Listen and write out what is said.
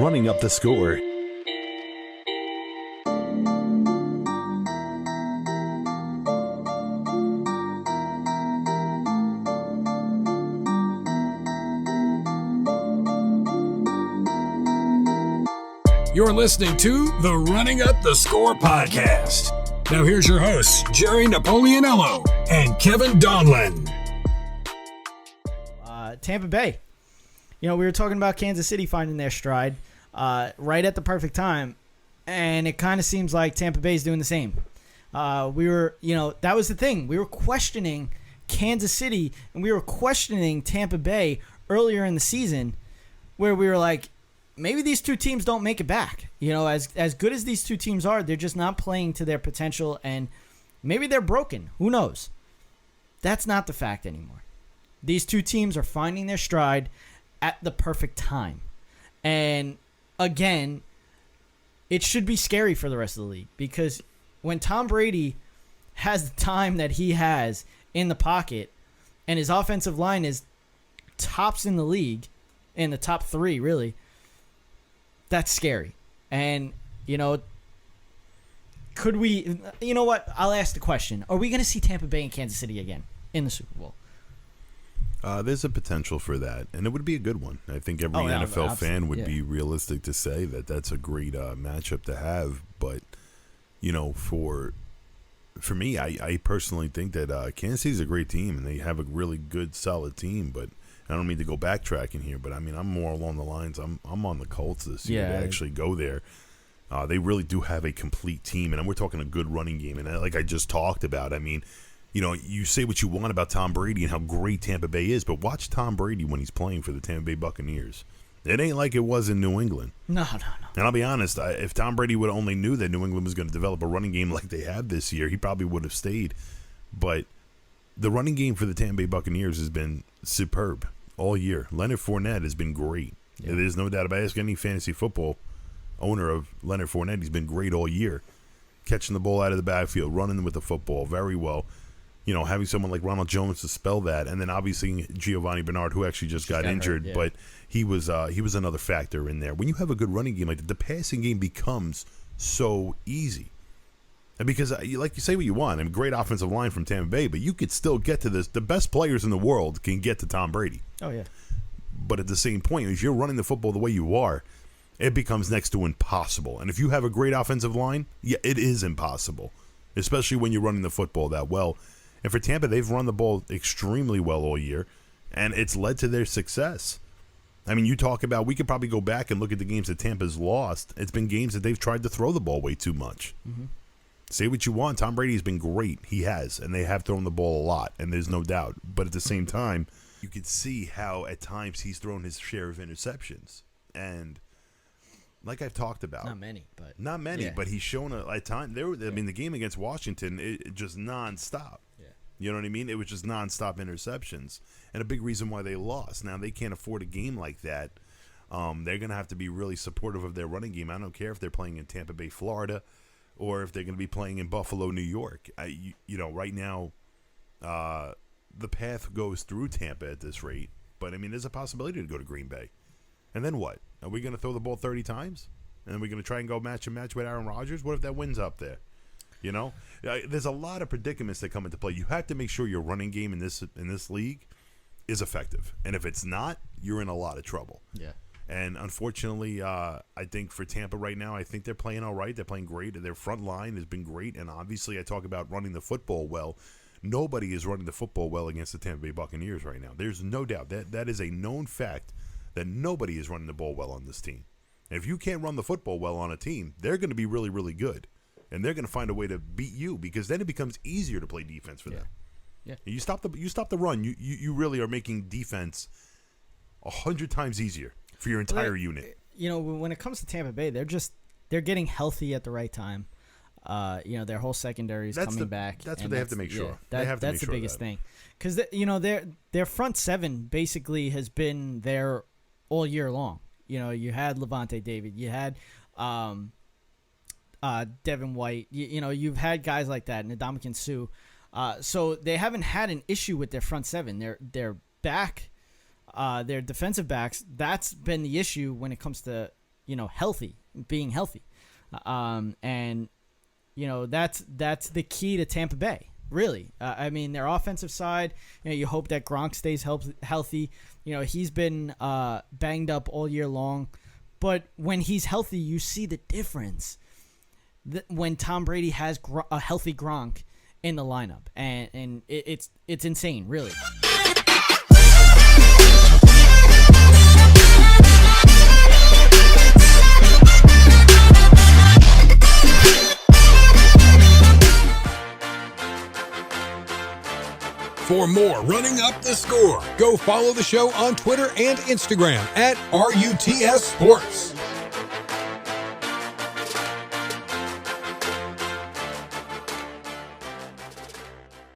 running up the score. You're listening to the Running Up the Score podcast. Now here's your hosts, Jerry Napoleonello and Kevin Donlin. Tampa Bay. You know, we were talking about Kansas City finding their stride right at the perfect time, and it kind of seems like Tampa Bay is doing the same. That was the thing. We were questioning Kansas City, and we were questioning Tampa Bay earlier in the season, where we were like, maybe these two teams don't make it back. You know, as good as these two teams are, they're just not playing to their potential, and maybe they're broken. Who knows? That's not the fact anymore. These two teams are finding their stride at the perfect time. And, again, it should be scary for the rest of the league, because when Tom Brady has the time that he has in the pocket and his offensive line is tops in the league, in the top three, really, that's scary. And, you know, could we, you know what? I'll ask the question. Are we going to see Tampa Bay and Kansas City again in the Super Bowl? There's a potential for that, and it would be a good one. I think every NFL fan would be realistic to say that that's a great matchup to have. But, you know, for me, I personally think that Kansas City's a great team, and they have a really good, solid team. But I don't mean to go backtracking here, but I mean, I'm more along the lines. I'm on the Colts this year to actually go there. They really do have a complete team, and we're talking a good running game. And like I just talked about, I mean, you know, you say what you want about Tom Brady and how great Tampa Bay is, but watch Tom Brady when he's playing for the Tampa Bay Buccaneers. It ain't like it was in New England. No. And I'll be honest, if Tom Brady would only knew that New England was going to develop a running game like they have this year, he probably would have stayed. But the running game for the Tampa Bay Buccaneers has been superb all year. Leonard Fournette has been great. Yeah. There's no doubt about it. Ask any fantasy football owner of Leonard Fournette. He's been great all year. Catching the ball out of the backfield, running with the football very well. You know, having someone like Ronald Jones to spell that, and then obviously Giovanni Bernard, who actually just got injured, hurt, but he was another factor in there. When you have a good running game like that, the passing game becomes so easy. And because, like you say what you want, I mean, great offensive line from Tampa Bay, but you could still get to this. The best players in the world can get to Tom Brady. Oh, yeah. But at the same point, if you're running the football the way you are, it becomes next to impossible. And if you have a great offensive line, yeah, it is impossible, especially when you're running the football that well. And for Tampa, they've run the ball extremely well all year, and it's led to their success. I mean, you talk about, we could probably go back and look at the games that Tampa's lost. It's been games that they've tried to throw the ball way too much. Mm-hmm. Say what you want. Tom Brady's been great. He has, and they have thrown the ball a lot, and there's no doubt. But at the same time, you could see how at times he's thrown his share of interceptions. And like I've talked about. Not many, but he's shown a time. The game against Washington, it just nonstop. You know what I mean? It was just nonstop interceptions, and a big reason why they lost. Now, they can't afford a game like that. They're going to have to be really supportive of their running game. I don't care if they're playing in Tampa Bay, Florida, or if they're going to be playing in Buffalo, New York. Right now, the path goes through Tampa at this rate. But, I mean, there's a possibility to go to Green Bay. And then what? Are we going to throw the ball 30 times? And then we're going to try and go match with Aaron Rodgers? What if that wind's up there? You know, there's a lot of predicaments that come into play. You have to make sure your running game in this league is effective, and if it's not, you're in a lot of trouble. Yeah. And unfortunately, I think for Tampa right now, I think they're playing all right. They're playing great. Their front line has been great, and obviously, I talk about running the football well. Nobody is running the football well against the Tampa Bay Buccaneers right now. There's no doubt that is a known fact that nobody is running the ball well on this team. And if you can't run the football well on a team, they're going to be really, really good. And they're going to find a way to beat you, because then it becomes easier to play defense for them. Yeah. You stop the run, you really are making defense 100 times easier for your entire unit. You know, when it comes to Tampa Bay, they're getting healthy at the right time. Their whole secondary is coming back. That's what they have to make sure. That's the biggest thing, because their front seven basically has been there all year long. You know, you had Levante David, you had Devin White. You've had guys like that, and Ndamukong Suh. So they haven't had an issue with their front seven. Their back, their defensive backs, that's been the issue when it comes to being healthy. And, that's the key to Tampa Bay, really. Their offensive side, you hope that Gronk stays healthy. He's been banged up all year long. But when he's healthy, you see the difference when Tom Brady has a healthy Gronk in the lineup. And it's insane, really. For more Running Up the Score, go follow the show on Twitter and Instagram at RUTS Sports.